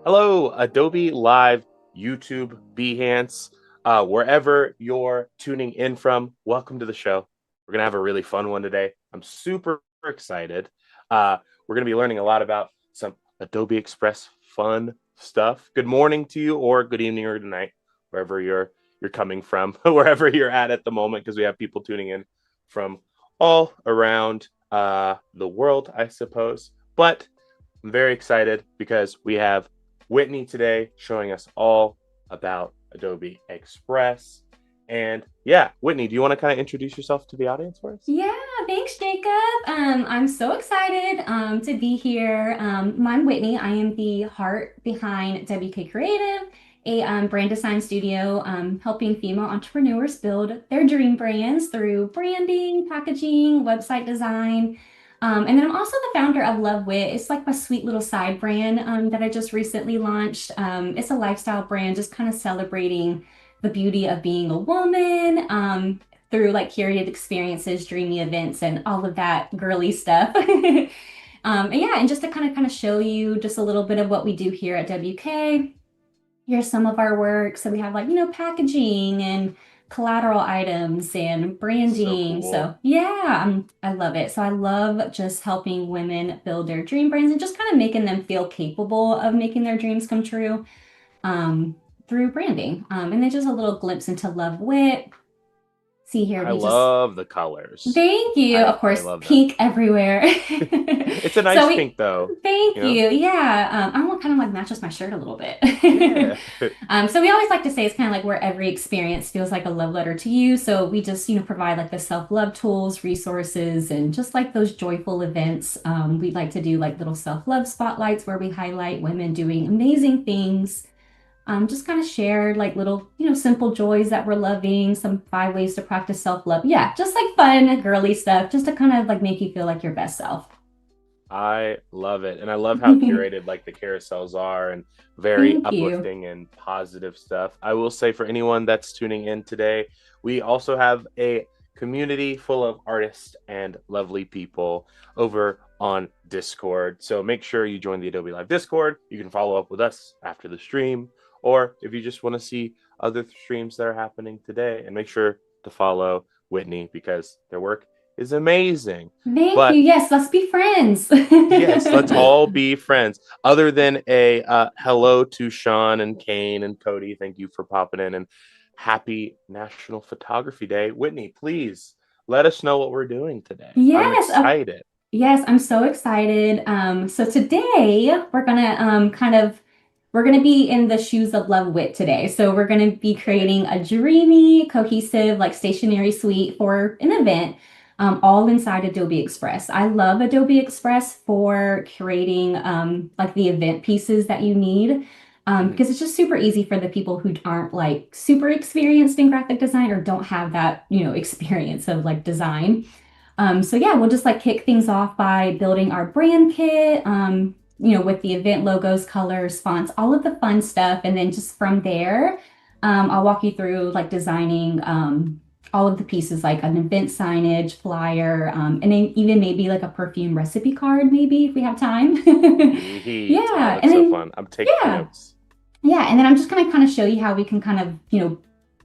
Hello, Adobe Live, YouTube, Behance, wherever you're tuning in from. Welcome to the show. We're gonna have a really fun one today. I'm super excited. We're gonna be learning a lot about some Adobe Express fun stuff. Good morning to you, or good evening, or good night, wherever you're coming from, wherever you're at the moment, because we have people tuning in from all around the world, I suppose. But I'm very excited because we have Whitney today showing us all about Adobe Express. And yeah, Whitney, do you want to kind of introduce yourself to the audience for us? Yeah, thanks, Jacob. I'm so excited to be here. I'm Whitney. I am the heart behind WK Creative, a brand design studio helping female entrepreneurs build their dream brands through branding, packaging, website design. And then I'm also the founder of Love Wit. It's like my sweet little side brand that I just recently launched. It's a lifestyle brand, just kind of celebrating the beauty of being a woman. Through like curated experiences, dreamy events, and all of that girly stuff. And yeah, and just to kind of show you just a little bit of what we do here at WK. Here's some of our work. So we have like, packaging and collateral items and So branding. So cool. yeah, I love it. So I love just helping women build their dream brands and just kind of making them feel capable of making their dreams come true through branding. And then just a little glimpse into Love Wit. See here, I we just love the colors. thank you. I Of I course, love them. pink everywhere. It's a So nice we pink though, thank you know? you. Yeah. I want kind of like matches my shirt a little bit. Yeah. So we always like to say it's kind of like where every experience feels like a love letter to you. So we just, provide like the self-love tools, resources, and just like those joyful events. We like to do like little self-love spotlights where we highlight women doing amazing things, just kind of share like little, simple joys that we're loving, some 5 ways to practice self-love. Yeah, just like fun, girly stuff, just to kind of like make you feel like your best self. I love it. And I love how curated like the carousels are and very Thank you. uplifting and positive stuff. I will say for anyone that's tuning in today, we also have a community full of artists and lovely people over on Discord. So make sure you join the Adobe Live Discord. You can follow up with us after the stream, or if you just want to see other streams that are happening today, and make sure to follow Whitney because their work is amazing. Thank you. But Yes, let's be friends. yes, let's all be friends. Other than a hello to Sean and Kane and Cody, thank you for popping in and happy National Photography Day. Whitney, please let us know what we're doing today. I'm Yes, excited. yes, I'm so excited. So today we're gonna be in the shoes of Love Wit today. So we're gonna be creating a dreamy, cohesive, like stationery suite for an event, all inside Adobe Express. I love Adobe Express for creating like the event pieces that you need. Mhm. Because it's just super easy for the people who aren't like super experienced in graphic design or don't have that, experience of like design. So yeah, we'll just like kick things off by building our brand kit, with the event logos, colors, fonts, all of the fun stuff. And then just from there, I'll walk you through like designing all of the pieces like an event signage, flyer, and then even maybe like a perfume recipe card, maybe if we have time. Sweet. Oh, Yeah. that's And so then, fun. I'm taking yeah. notes. Yeah, and then I'm just gonna kind of show you how we can kind of,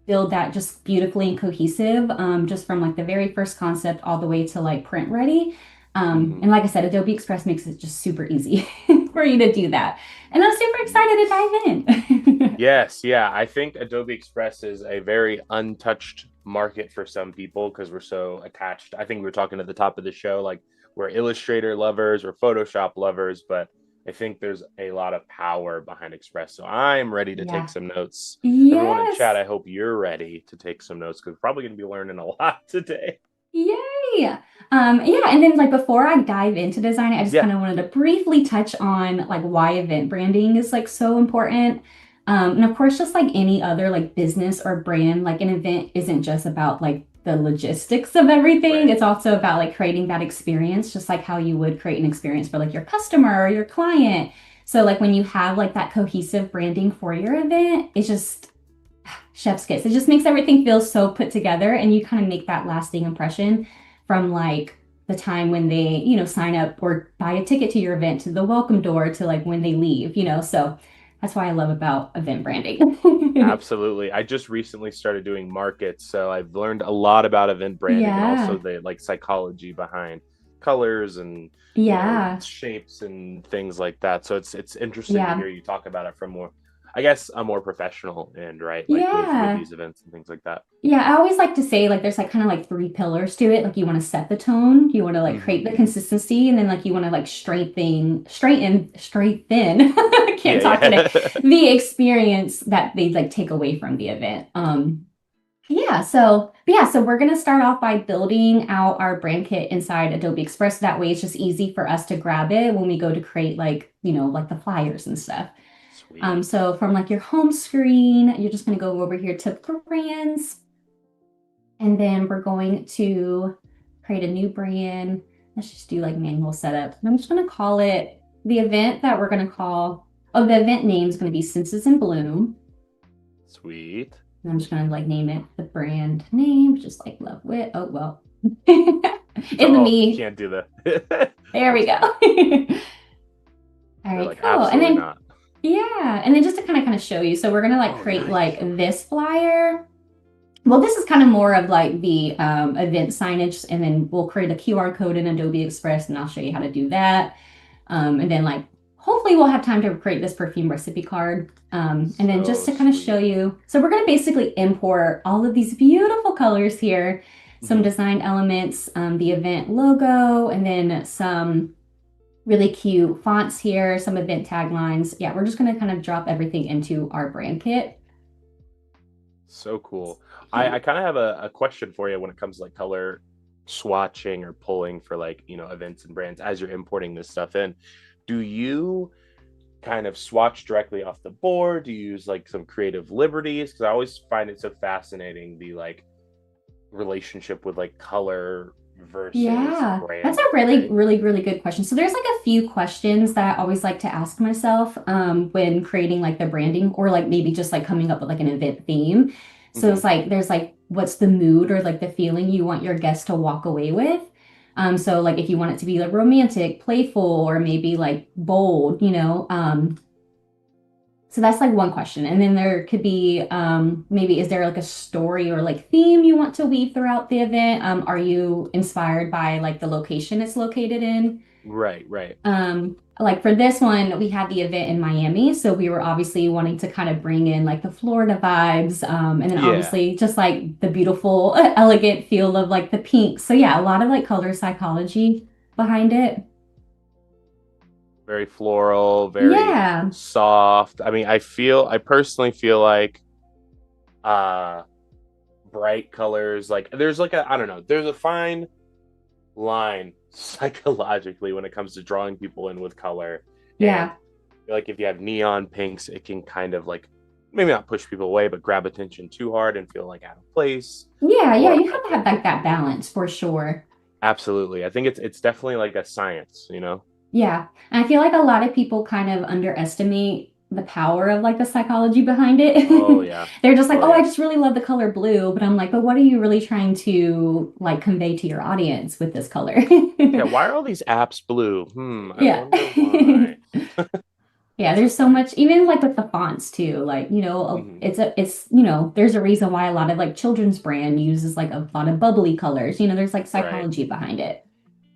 build that just beautifully and cohesive, just from like the very first concept all the way to like print ready. Hmm. And like I said, Adobe Express makes it just super easy for you to do that. And I'm super excited to Yes. dive in. Yes, yeah. I think Adobe Express is a very untouched market for some people because we're so attached. I think we were talking at the top of the show, like we're Illustrator lovers or Photoshop lovers, but I think there's a lot of power behind Express. So I'm ready to take Yeah. some notes. Everyone in chat, Yes. I hope you're ready to take some notes because we're probably going to be learning a lot today. Yay. Yeah, and then like before I dive into design, I just Yeah. kind of wanted to briefly touch on like why event branding is like so important. And of course, just like any other like business or brand, like an event isn't just about like the logistics of everything. Right. It's also about like creating that experience, just like how you would create an experience for like your customer or your client. So like when you have like that cohesive branding for your event, it's just chef's kiss. It just makes everything feel so put together and you kind of make that lasting impression from like the time when they, sign up or buy a ticket to your event to the welcome door to like when they leave. So That's why I love about event branding. Absolutely. I just recently started doing markets, so I've learned a lot about event branding and also Yeah. the like psychology behind colors and Yeah. shapes and things like that. So it's interesting to Yeah. hear you talk about it from more, I guess, a more professional end, right? Like with Yeah. these events and things like that. Yeah, I always like to say like there's like kind of like three pillars to it. Like you want to set the tone, you want to like Hmm. create the consistency, and then like you want to like straighten. I Yeah, can't talk today. yeah. The experience that they like take away from the event. So we're gonna start off by building out our brand kit inside Adobe Express. That way it's just easy for us to grab it when we go to create like, like the flyers and stuff. Sweet. So from like your home screen, you're just gonna go over here to brands. And then we're going to create a new brand. Let's just do like manual setup. And I'm just going to call it the event that we're going to call, the event name is going to be Senses in Bloom. Sweet. And I'm just going to like name it the brand name, just like Love Wit. Oh, well. In the Oh, you me. can't do the There we That's go. funny. All They're right, like cool. And absolutely then, not. yeah. And then just to kind of show you. So we're going to like Oh, create nice. like this flyer. Well, this is kind of more of like the event signage, and then we'll create a QR code in Adobe Express, and I'll show you how to do that. And then like hopefully we'll have time to create this perfume recipe card. And then just So to kind of show sweet. you, so we're going to basically import all of these beautiful colors here, some Hmm. design elements, the event logo, and then some really cute fonts here, some event taglines. Yeah, we're just going to kind of drop everything into our brand kit. So cool. Yeah. I kind of have a question for you when it comes to like color swatching or pulling for like, events and brands as you're importing this stuff in. Do you kind of swatch directly off the board? Do you use like some creative liberties? Because I always find it so fascinating the like relationship with like color versus Yeah, that's a branding, really, right? really, really good question. So there's like a few questions that I always like to ask myself when creating like the branding or like maybe just like coming up with like an event theme. So Hmm. it's like there's like what's the mood or like the feeling you want your guests to walk away with. So like if you want it to be like romantic, playful, or maybe like bold, so that's like one question. And then there could be maybe is there like a story or like theme you want to weave throughout the event? Are you inspired by like the location it's located in? Right, right. Like for this one, we had the event in Miami, so we were obviously wanting to kind of bring in like the Florida vibes, and then Yeah. obviously just like the beautiful, elegant feel of like the pink. So yeah, a lot of like color psychology behind it. Very floral, very Yeah, soft. I mean, I personally feel like uh bright colors, like there's like a, I don't know, there's a fine line psychologically when it comes to drawing people in with color. And yeah. like if you have neon pinks, it can kind of like maybe not push people away, but grab attention too hard and feel like out of place. Yeah, Or you I have to have think like that balance for sure. absolutely. I think it's definitely like a science. Yeah. And I feel like a lot of people kind of underestimate the power of like the psychology behind Oh it. yeah. They're just like, Oh oh, I yeah. just really love the color blue. But I'm like, but what are you really trying to like convey to your audience with this color? Yeah, why are all these apps blue? I Yeah. wonder why. Yeah, So there's so funny. much, even like with the fonts too. Like, Hmm. there's a reason why a lot of like children's brand uses like a lot of bubbly colors. There's like Right. psychology behind it.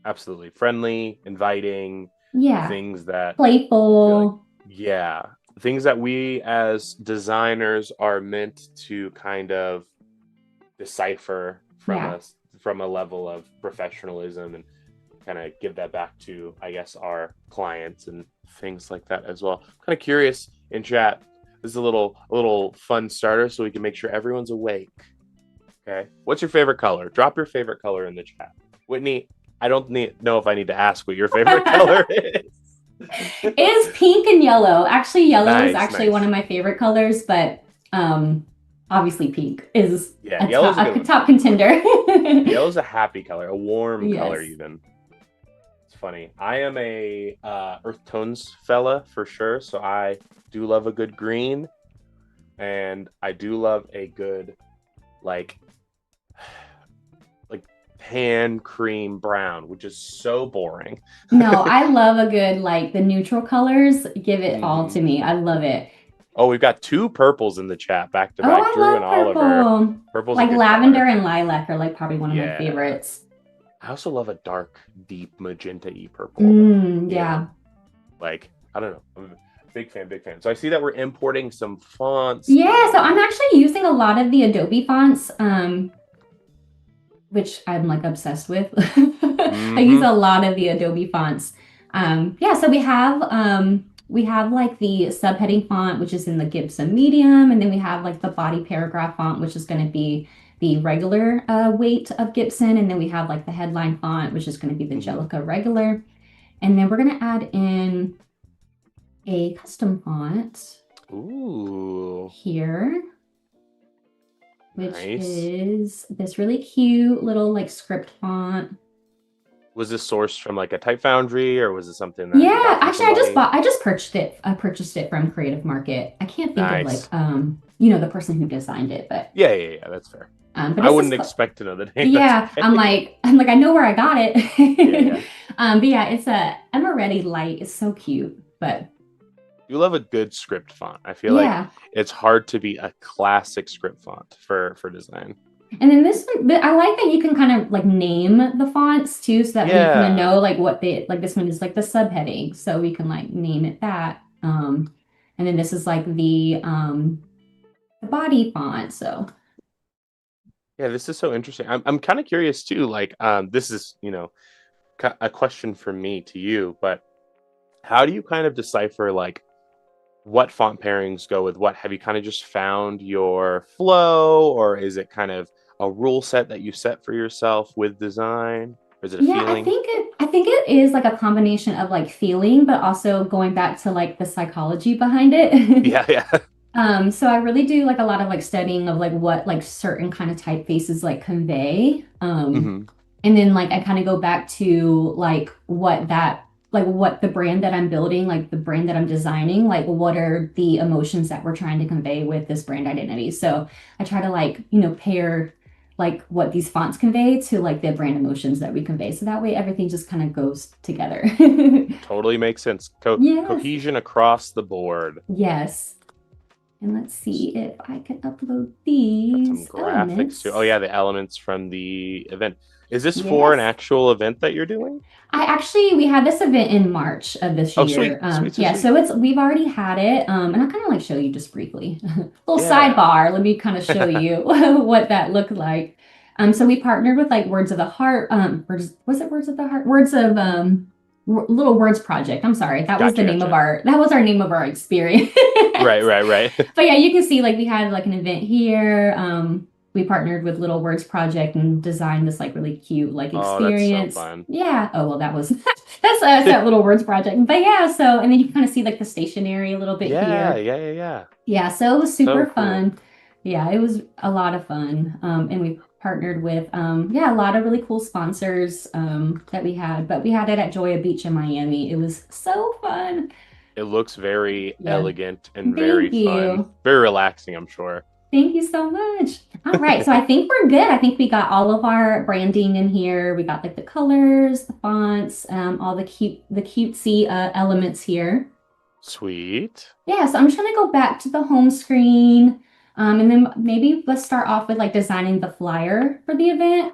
Absolutely. Friendly, inviting, Yeah. things that I feel like, Playful. yeah, things that we as designers are meant to kind of decipher Yeah. from a level of professionalism and kind of give that back to, I guess, our clients and things like that as well. I'm kind of curious in chat. This is a little fun starter so we can make sure everyone's awake. Okay. What's your favorite color? Drop your favorite color in the chat. Whitney, I don't know if I need to ask what your favorite color is. Is pink and yellow. Actually, yellow is Nice, actually one nice. of my favorite colors, but obviously pink is Yeah, yellow's a good a one top too. contender. Yellow's a happy color, a warm color Yes. even. It's funny. I am a earth tones fella for sure, so I do love a good green, and I do love a good like like hand cream brown, which is so boring. No, I love a good like the neutral colors. Give it all Hmm. to me. I love it. Oh, we've got two purples in the chat back to Oh, back. I Drew and love Oliver. purple. Purple's a Like good lavender color. and lilac are like probably one of my Yeah. favorites. I also love a dark, deep magenta-y purple though. You know, Yeah. like I don't know. I'm a big fan, big fan. So I see that we're importing some fonts Yeah, so I'm and actually using a lot of the Adobe fonts, which I'm like obsessed with. I use mm-hmm. a lot of the Adobe fonts. Yeah, so we have like the subheading font, which is in the Gibson medium, and then we have like the body paragraph font, which is going to be the regular weight of Gibson, and then we have like the headline font, which is going to be the Mm-hmm. Jellica regular, and then we're going to add in a custom font Ooh, here, which nice. is this really cute little like script font. Was this sourced from like a Type Foundry or was it something that you Yeah, got from actually somebody? I just purchased it. I purchased it from Creative Market. I can't think of like Nice. the person who designed it, but Yeah, yeah, yeah, that's fair. but I it's just wouldn't expect to know the name. That's yeah, okay. I'm like I know where I got Yeah, it. yeah. But yeah, it's a Emeretti light. It's so cute. But You love a good script font. I feel like yeah. it's hard to be a classic script font for design. And then this one, but I like that you can kind of like name the fonts too, so that way you kind of Yeah. know like what they like. This one is like the subheading, so we can like name it that. And then this is like the body font. So Yeah, this is so interesting. I'm kind of curious too. Like, this is, a question from me to you, but how do you kind of decipher like what font pairings go with what? Have you kind of just found your flow, or is it kind of a rule set that you set for yourself with design? Or is it a yeah, feeling? I think it is like a combination of like feeling, but also going back to like the psychology behind it. Yeah, yeah. So I really do like a lot of like studying of like what like certain kind of typefaces like convey. Hmm. And then like I kind of go back to like what the brand that I'm building, like the brand that I'm designing, like what are the emotions that we're trying to convey with this brand identity. So I try to like, pair like what these fonts convey to like the brand emotions that we convey. So that way everything just kind of goes together. Totally makes sense. Yes. Cohesion across the board. Yes. And let's see if I can upload Got some these graphics too. Oh elements. yeah, the elements from the event. Is this for an Yes. actual event that you're doing? We had this event in March of this Oh, year. sweet, sweet, sweet, Yeah, sweet. so we've already had it. And I'll kind of like show you just briefly. Little Yeah. sidebar. Let me kind of show you what that looked like. So we partnered with like Words of the Heart. Was it Words of the Heart? Words of Little Words Project. I'm sorry. Gotcha, gotcha. That was our name of our experience. Right, right, right. But yeah, you can see like we had like an event here. We partnered with Little Words Project and designed this like really cute like Oh, that's so experience. fun. Yeah. Oh well, that was that's that Little Words Project. But yeah, so and then you can kind of see like the stationery a little bit Yeah, here. yeah, yeah, yeah. Yeah, so it was So super cool. fun. Yeah, it was a lot of fun. And we partnered with yeah, a lot of really cool sponsors that we had. But we had it at Joya Beach in Miami. It was so fun. It looks very Yeah. elegant and very Thank fun. you. Very relaxing, I'm sure. Thank you so much. All right, so I think we're good. I think we got all of our branding in here. We got like the colors, the fonts, all the cutesy elements here. Sweet. Yeah, so I'm just gonna go back to the home screen. And then maybe let's start off with like designing the flyer for the event.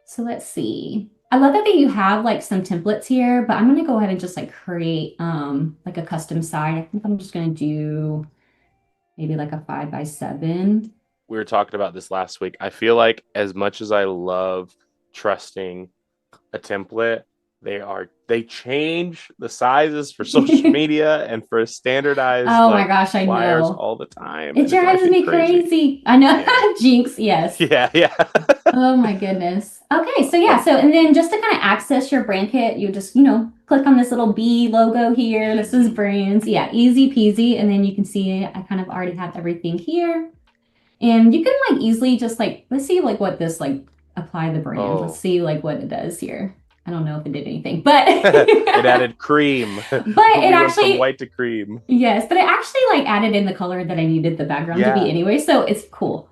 So let's see. I love that you have like some templates here, but I'm gonna go ahead and just like create like a custom site. I think I'm just gonna do maybe like a 5 by 7. We were talking about this last week. I feel like as much as I love trusting a template, they change the sizes for social media and for standardized Oh my like gosh, I flyers know. all the time, It and it drives drives me me crazy. crazy. I know. Yeah. Jinx, yes. Yeah, yeah. Oh my goodness. Okay, so yeah, But so and then just to kind of access your brand kit, you just, click on this little B logo here. This is easy. brands. Yeah, easy peasy. And then you can see I kind of already have everything here. And you can like easily just like, let's see like what this like apply the brand. Let's Oh. see like what it does here. I don't know if it did anything, but It added cream. but it We went from actually white to cream. yes, but it actually like added in the color that I needed the background to be Yeah. anyway, so it's cool.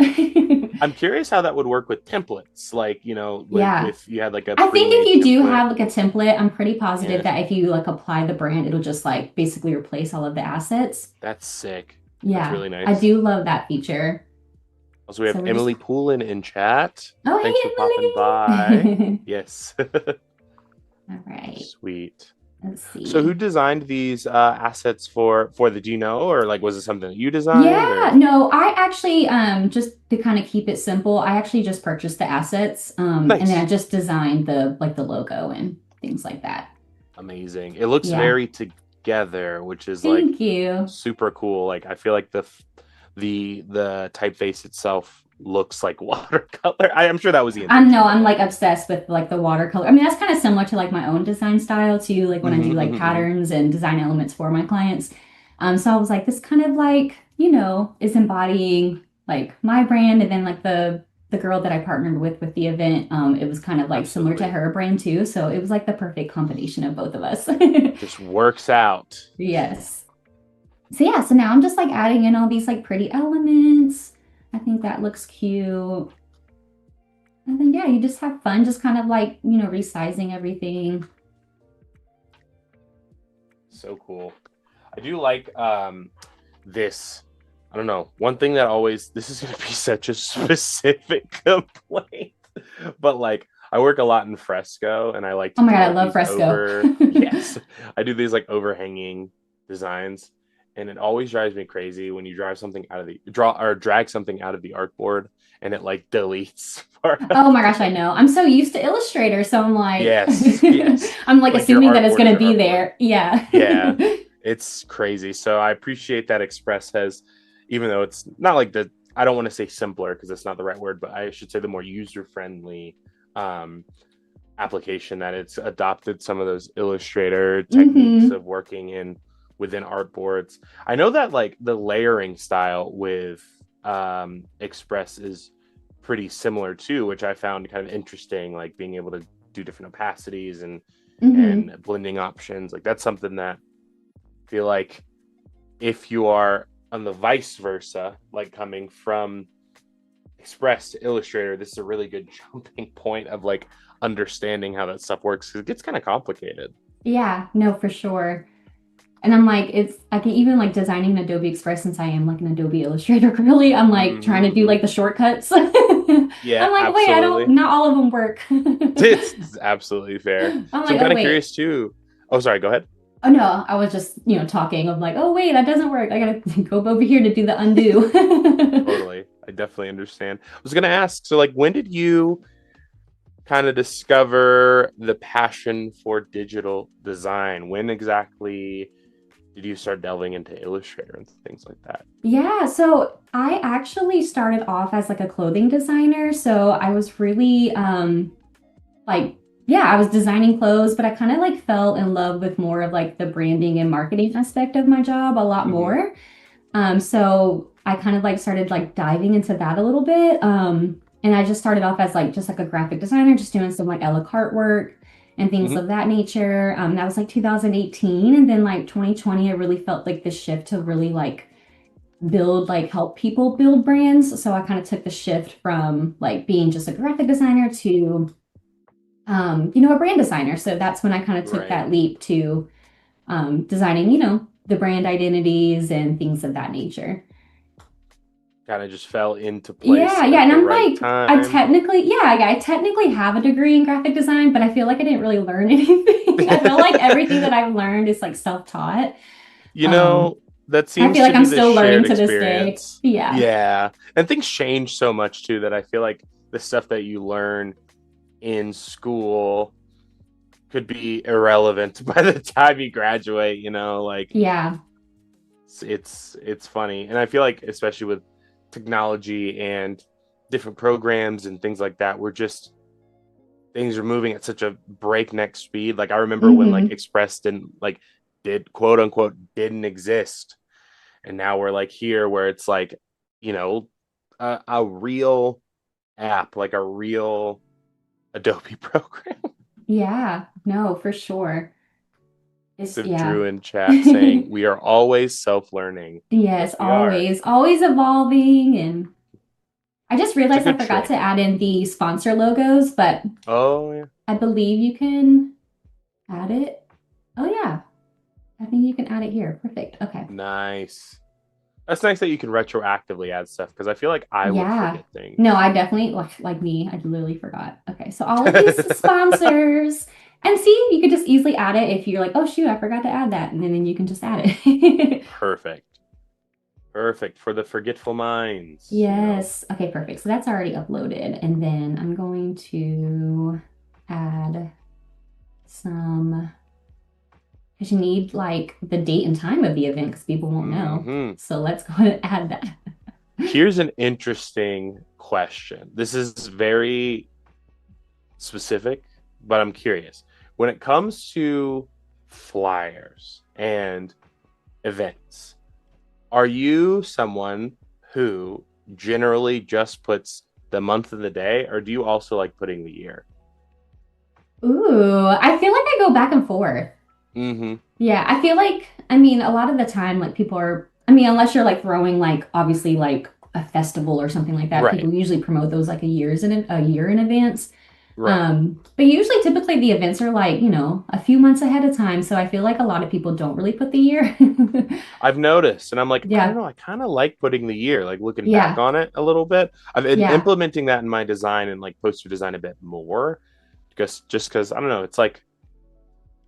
I'm curious how that would work with templates, like, Yeah. with you had like a I think if pre-made you do template. have like a template, I'm pretty positive Yeah, that if you like apply the brand, it'll just like basically replace all of the assets. that's sick. That's Yeah, really I nice. do love that feature. Also, we have So we're just, Emily Poulin in chat. Thanks for popping oh, by. hey, Emily. Yes. All right, Sweet. let's So who see. designed these assets for the, do you know, or like was it something that you designed Yeah, or no, I actually just to kind of keep it simple, I actually just purchased the assets and then I nice. just designed the like the logo and things like that. Amazing. It looks Yeah. very together, which is like Thank you. super cool. Like I feel like the typeface itself looks like watercolor. I'm sure that was the I know intention, but I'm like like obsessed with like the watercolor. I mean, that's kind of similar to like my own design style too, like when I do like mhm. patterns and design elements for my clients. So I was like, this kind of like, is embodying like my brand and then like the girl that I partnered with the event, it was kind of like similar to Absolutely. her brand too. So it was like the perfect combination of both of us. Just works out. Yes. So yeah, so now I'm just like adding in all these like pretty elements. I think that looks cute. And then yeah, you just have fun, just kind of like, resizing everything. So cool. I do like this. I don't know. One thing that always, this is going to be such a specific complaint, but like I work a lot in fresco and I like Oh to my do God, I like love these fresco. yes, I do these like overhanging designs. And it always drives me crazy when you drive something out of the draw or drag something out of the artboard and it like deletes part of Oh my gosh, I it. know. I'm so used to Illustrator, so I'm like, Yes, yes. I'm like Like your assuming that it's artboard is gonna your be artboard. there. Yeah. Yeah, it's crazy. So I appreciate that Express has, even though it's not like the, I don't want to say simpler because it's not the right word, but I should say the more user friendly um, application that it's adopted some of those Illustrator techniques Hmm. of working in within artboards. I know that like the layering style with Express is pretty similar too, which I found kind of interesting, like being able to do different opacities Hmm. and blending options. Like that's something that I feel like if you are on the vice versa, like coming from Express to Illustrator, this is a really good jumping point of like understanding how that stuff works because it gets kind of complicated. Yeah, no, for sure. And I'm like, I can even like designing in Adobe Express since I am like an Adobe Illustrator really. I'm like trying to do Mm-hmm. like the shortcuts. I'm Yeah, like, wait, absolutely. not all of them work. It's absolutely fair. I'm So like, I'm oh, kind of wait. curious too. Oh, sorry, go ahead. Oh no, I was just, talking of like, oh wait, that doesn't work. I gotta go over here to do the undo. Totally. I definitely understand. I was going to ask, so like when did you kind of discover the passion for digital design? When exactly did you start delving into Illustrator and things like that? Yeah, so I actually started off as like a clothing designer. So I was really like yeah, I was designing clothes, but I kind of like fell in love with more of like the branding and marketing aspect of my job a lot Mm-hmm. more. So I kind of like started like diving into that a little bit. And I just started off as like just like a graphic designer, just doing some like a la carte work and things Mm-hmm. of that nature. That was like 2018. And then like 2020, I really felt like the shift to really like help people build brands. So I kind of took the shift from like being just a graphic designer to, a brand designer. So that's when I kind of took Right. that leap to designing, the brand identities and things of that nature. Kind of just fell into place Yeah, yeah, at and the I'm right like, time. I technically have a degree in graphic design, but I feel like I didn't really learn anything. I feel like everything that I've learned is like self-taught. You Um, know, that I seems feel to like I'm be the still learning shared to this day. experience. Yeah. Yeah. And things change so much too that I feel like the stuff that you learn in school could be irrelevant by the time you graduate, like Yeah. it's funny. And I feel like especially with technology and different programs and things like that, we're just things are moving at such a breakneck speed. Like I remember when like Hmm. Express didn't like did quote unquote didn't exist, and now we're like here where it's like you know a real app, like a real Adobe program. Yeah. No, for sure. So Yeah. Drew in chat saying we are always self-learning. Yes, Yes, we are. always, always evolving and I just It's a realized I good forgot trick. to add in the sponsor logos, but Oh yeah. I believe you can add it. Oh yeah, I think you can add it here. Perfect. Okay. Nice. That's nice that you can retroactively add stuff because I feel like I would Yeah. forget No, things. I definitely like me. I literally forgot. Okay, so all of these sponsors, and see, you could just easily add it if you're like, oh shoot, I forgot to add that, and then you can just add it. Perfect. Perfect for the forgetful minds, you know. Yes. Okay, perfect. So that's already uploaded, and then I'm going to add some because you need like the date and time of the event because people won't know. Hmm. So let's go ahead and add that. Here's an interesting question. This is very specific, but I'm curious. When it comes to flyers and events, are you someone who generally just puts the month of the day, or do you also like putting the year? Ooh, I feel like I go back and forth. Mm-hmm. Yeah, I feel like, I mean, a lot of the time, like people are, I mean, unless you're like throwing like obviously like a festival or something like that, Right. people usually promote those like a year in advance. Right. But usually typically the events are like, a few months ahead of time. So I feel like a lot of people don't really put the year. I've noticed, and I'm like, I don't Yeah, know. I kind of like putting the year, like looking back yeah, on it a little bit. I've been yeah, implementing that in my design and like poster design a bit more, because just because I don't know, it's like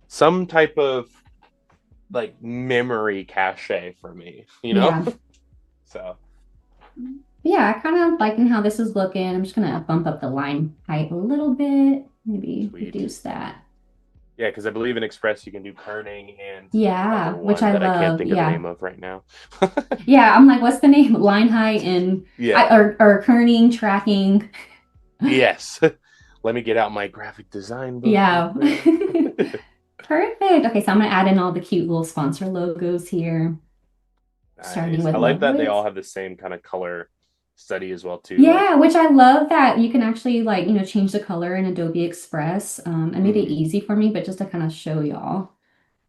some type of like memory cache for me, you know? yeah. So Yeah, I kind of liking how this is looking. I'm just gonna bump up the line height a little bit, maybe sweet. reduce that. Yeah, because I believe in Express you can do kerning and the other Yeah, which one I that I can't love. think of the Yeah. name of right now. Yeah, I'm like, what's the name? Line height and Yeah. or kerning, tracking. Yes. Let me get out my graphic design book real Yeah. quick. Perfect. Okay, so I'm gonna add in all the cute little sponsor logos here, starting Nice. with I like Love that they all Wits. have the same kind of color study as well too. Like, Yeah, which I love that you can actually like, change the color in Adobe Express. I made it mhm. easy for me, but just to kind of show y'all,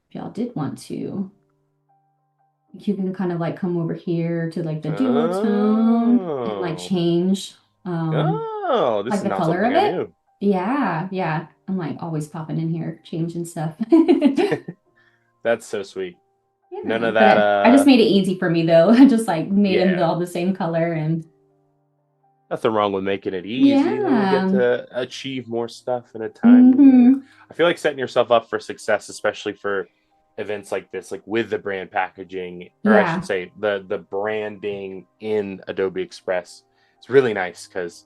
if y'all did want to, you can kind of like come over here to like the duotone and like Oh, change oh, this like is the not color something of I it. knew. Yeah, yeah. I'm like always popping in here, changing stuff. That's so sweet. None Yeah, of that. but I just made it easy for me though. I just like made them Yeah, all the same color and nothing wrong with making it easy. Then you get yeah. to achieve more stuff in a timely manner. Hmm. I feel like setting yourself up for success, especially for events like this, like with the brand packaging, or I should Yeah. say the branding in Adobe Express. It's really nice because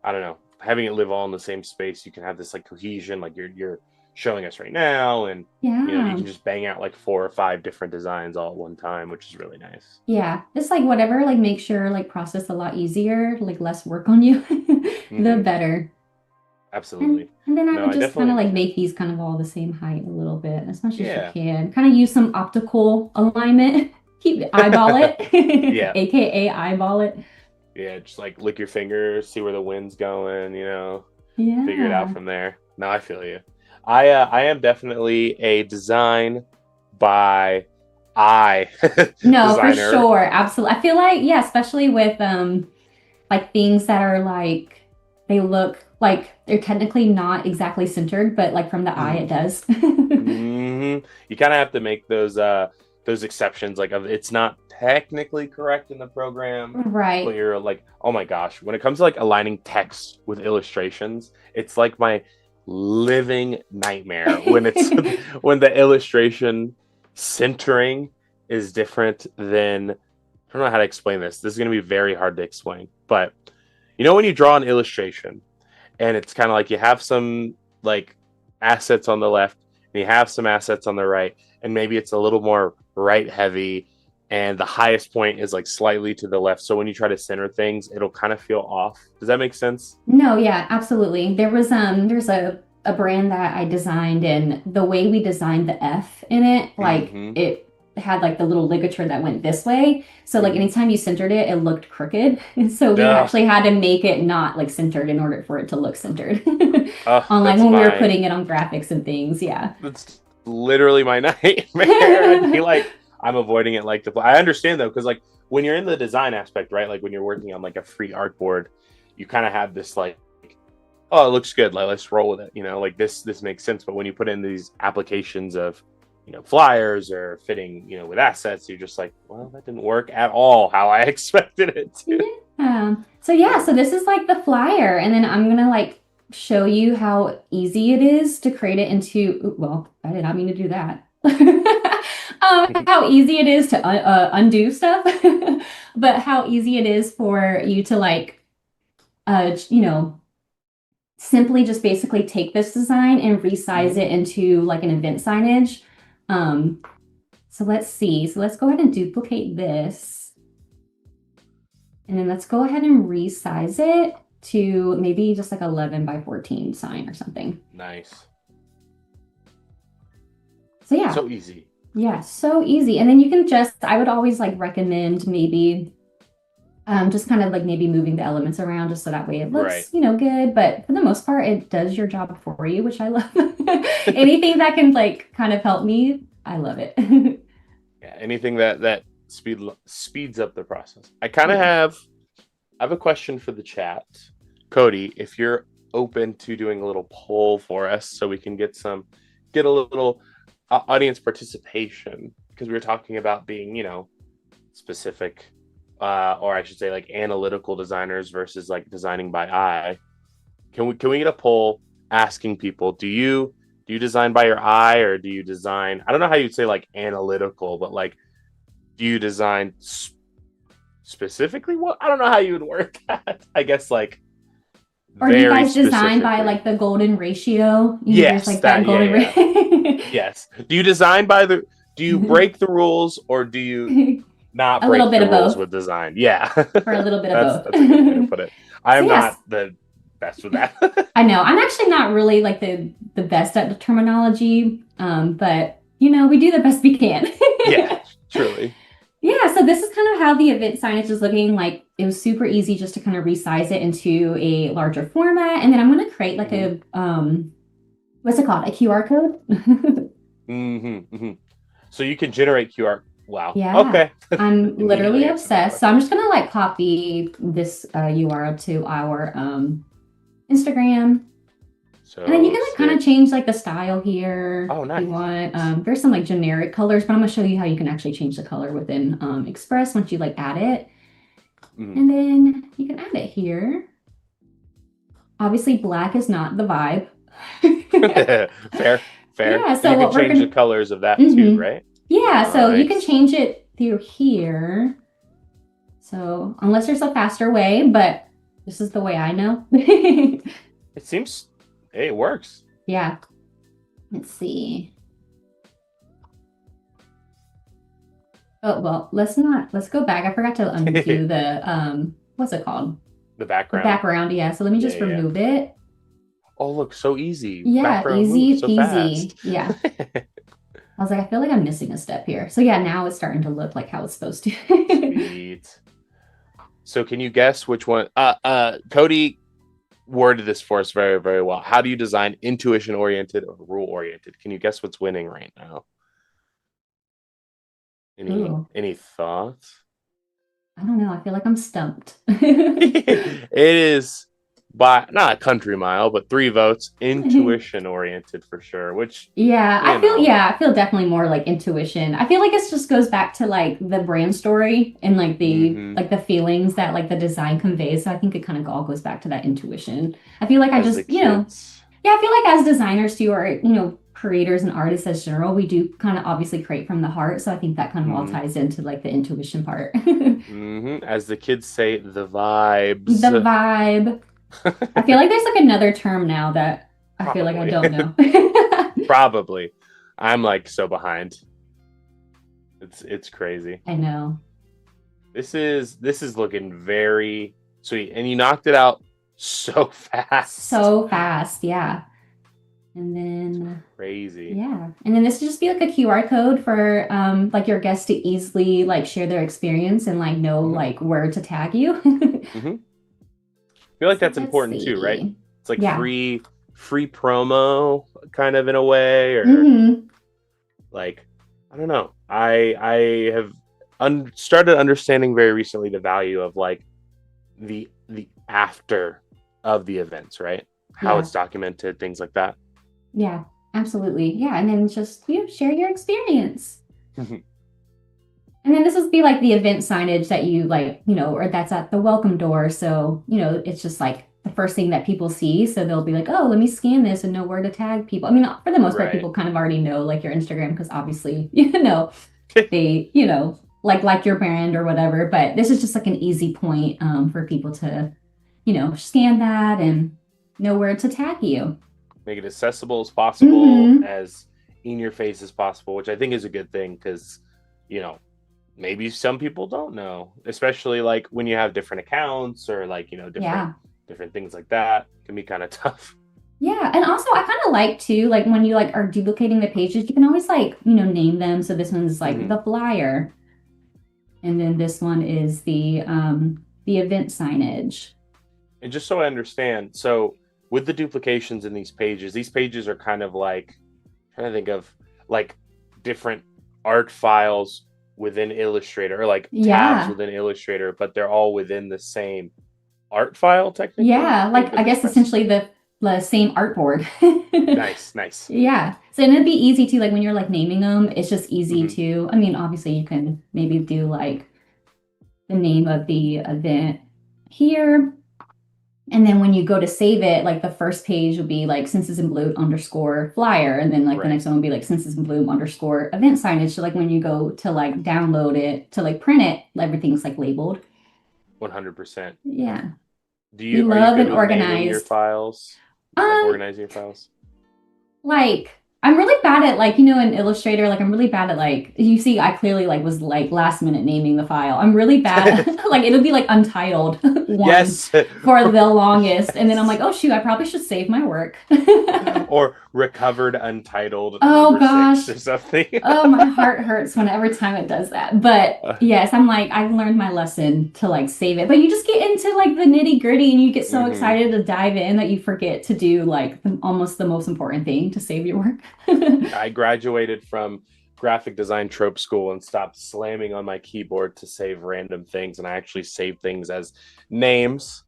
I don't know, having it live all in the same space, you can have this like cohesion, like you're showing us right now, and you Yeah. can just bang out like 4 or 5 different designs all at one time, which is really nice. Yeah. Just like whatever like makes your like process a lot easier, like less work on you, the Hmm. better. And Absolutely. and then I No, would I just kind definitely of like understand. make these kind of all the same height a little bit, as much as you Yeah. can. Kind of use some optical alignment. Keep eyeball it, Yeah. aka eyeball it. Yeah. Just like lick your fingers, see where the wind's going, figure it out Yeah. from there. No, I feel you. I am definitely a design by eye No, for designer. sure. Absolutely. I feel like, yeah, especially with like things that are like they look like they're technically not exactly centered, but like from the eye Mhm. it does. You kind of have to make those exceptions. Like, it's not technically correct in the program, but Right. you're like, oh my gosh, when it comes to like aligning text with illustrations, it's like my living nightmare when it's when the illustration centering is different than, I don't know how to explain this. This is going to be very hard to explain, but when you draw an illustration and it's kind of like you have some like assets on the left and you have some assets on the right, and maybe it's a little more right heavy, and the highest point is like slightly to the left, so when you try to center things it'll kind of feel off. Does that make sense? No, yeah, absolutely. There's a brand that I designed and the way we designed the F in it, like Mm-hmm. it had like the little ligature that went this way. So like Mm-hmm. anytime you centered it, it looked crooked. So we Ugh, actually had to make it not like centered in order for it to look centered. ugh, On like that's when we were my putting it on graphics and things, yeah. that's literally my nightmare. I'd be like, I'm avoiding it like the I understand though, because like when you're in the design aspect, right? Like when you're working on like a free artboard, you kind of have this like, oh, it looks good, like let's roll with it, you know, like this makes sense. But when you put in these applications of, you know, flyers or fitting, you know, with assets, you're just like, well, that didn't work at all how I expected it to. Yeah. So yeah, so this is like the flyer, and then I'm gonna like show you how easy it is to create it into, well, I did not mean to do that. How easy it is to undo stuff, but how easy it is for you to like, you know, simply just basically take this design and resize it into like an event signage. Um, so let's see. So let's go ahead and duplicate this. And then let's go ahead and resize it to maybe just like 11 by 14 sign or something. Nice. So yeah. So easy. Yeah, so easy. And then you can just, I would always like recommend maybe just kind of like maybe moving the elements around just so that way it looks, you know, good. But for the most part, it does your job for you, which I love. Anything that can like kind of help me, I love it. Yeah, anything that speeds up the process. I kind of have a question for the chat. Cody, if you're open to doing a little poll for us so we can get a little audience participation, because we were talking about being, you know, specific, or I should say like analytical designers versus like designing by eye. Can we get a poll asking people, do you design by your eye, or do you design, I don't know how you'd say like analytical, but like, do you design specifically? What, I don't know how you would work that. I guess like, or do you guys design by like the golden ratio? Yes, like that golden ratio. Yes. Do you design by do you break the rules, or do you not a break little bit the of rules both with design? Yeah. For a little bit of both. That's a good way to put it. I am not the best with that. I know. I'm actually not really like the best at the terminology. But you know, we do the best we can. Yeah, truly. Yeah, so this is kind of how the event signage is looking. Like it was super easy just to kind of resize it into a larger format. And then I'm going to create like a, what's it called? A QR code. So you can generate QR. Wow. Yeah. Okay. I'm literally obsessed. So I'm just going to like copy this URL to our Instagram. So, and then you can like kind of change like the style here. Oh, nice. If you want. There's some like generic colors, but I'm gonna show you how you can actually change the color within Express once you like add it. And then you can add it here. Obviously, black is not the vibe. Fair. Yeah, so you can change the colors of that too, right? Yeah, nice. So you can change it through here. So unless there's a faster way, but this is the way I know. It seems. Hey, it works. Yeah. Let's see. Oh, well, let's go back. I forgot to undo the, what's it called? The background. The background, yeah. So let me just remove it. Oh, look, so easy. Yeah, background easy so peasy. Fast. Yeah. I was like, I feel like I'm missing a step here. So yeah, now it's starting to look like how it's supposed to. Sweet. So can you guess which one? Cody worded this for us very, very well. How do you design intuition oriented or rule oriented? Can you guess what's winning right now? Any thoughts? I don't know. I feel like I'm stumped. It is by not a country mile, but 3 votes. Intuition oriented for sure. Which I feel definitely more like intuition. I feel like it just goes back to like the brand story and like the like the feelings that like the design conveys. So I think it kind of all goes back to that intuition. I feel like I just I feel like as designers too, or creators and artists as general, we do kind of obviously create from the heart. So I think that kind of all ties into like the intuition part. As the kids say, the vibes. The vibe. I feel like there's like another term now that I feel like I don't know. Probably. I'm like so behind. It's crazy. I know. This is looking very sweet. And you knocked it out so fast. So fast, yeah. And then crazy. Yeah. And then this would just be like a QR code for like your guests to easily like share their experience and like know like where to tag you. I feel like that's important too, right? It's like free promo kind of in a way, or like, I don't know. I have started understanding very recently the value of like the the after of the events, right? How Yeah. it's documented, things like that. Yeah. Absolutely. Yeah. And then just, share your experience. And then this would be like the event signage that you like, or that's at the welcome door. So, it's just like the first thing that people see. So they'll be like, oh, let me scan this and know where to tag people. I mean, for the most part, Right. people kind of already know like your Instagram because obviously, they, like your brand or whatever. But this is just like an easy point for people to, scan that and know where to tag you. Make it accessible as possible, Hmm. as in your face as possible, which I think is a good thing because, you know, maybe some people don't know, especially like when you have different accounts or like, Yeah. different things like that can be kind of tough. Yeah, and also I kind of like too, like when you like are duplicating the pages, you can always like, name them. So this one's like Hmm. the flyer, and then this one is the event signage. And just so I understand, so with the duplications in these pages are kind of like, trying to think of like different art files within Illustrator or like tabs Yeah. within Illustrator, but they're all within the same art file technically, Yeah, like like I with guess Express. essentially the same artboard. Nice, nice. Yeah. So and it'd be easy to like when you're like naming them, it's just easy Hmm. to, I mean, obviously you can maybe do like the name of the event here. And then when you go to save it, like the first page will be like Senses in Bloom underscore flyer. And then like the Right. next one will be like Senses in Bloom underscore event signage. So like when you go to like download it to like print it, everything's like labeled. 100%. Yeah. We Are you love good and with naming your organized. files? Like Um, organizing your files? like I'm really bad at like, in Illustrator, like I'm really bad at like you see I clearly like was like last minute naming the file. I'm really bad like it'll be like untitled one Yes. for the longest. And then I'm like, Yes. oh shoot, I probably should save my work. Or recovered untitled Oh number six gosh. or something. Oh, my heart hurts every time it does that. But yes, I'm like, I've learned my lesson to like save it. But you just get into like the nitty gritty and you get so Hmm. excited to dive in that you forget to do like almost the most important thing to save your work. I graduated from graphic design trope school and stopped slamming on my keyboard to save random things, and I actually save things as names.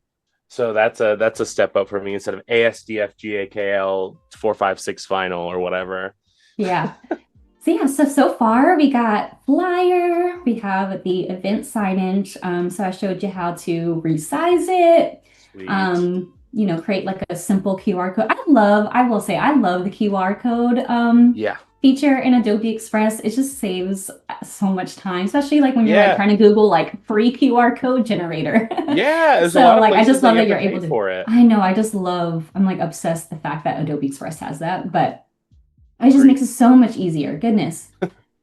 So that's a step up for me instead of ASDFGAKL 456 final or whatever. Yeah. So yeah, so far we got flyer, we have the event signage. So I showed you how to resize it, Sweet. create like a simple QR code. I will say, I love the QR code Yeah. feature in Adobe Express. It just saves so much time, especially like when you're like Yeah. trying to Google like free QR code generator. Yeah. There's a So lot of like I just places that love you that have to you're pay able to. for it. I know, I'm like obsessed with the fact that Adobe Express has that, but it just makes Agreed. it so much easier. Goodness.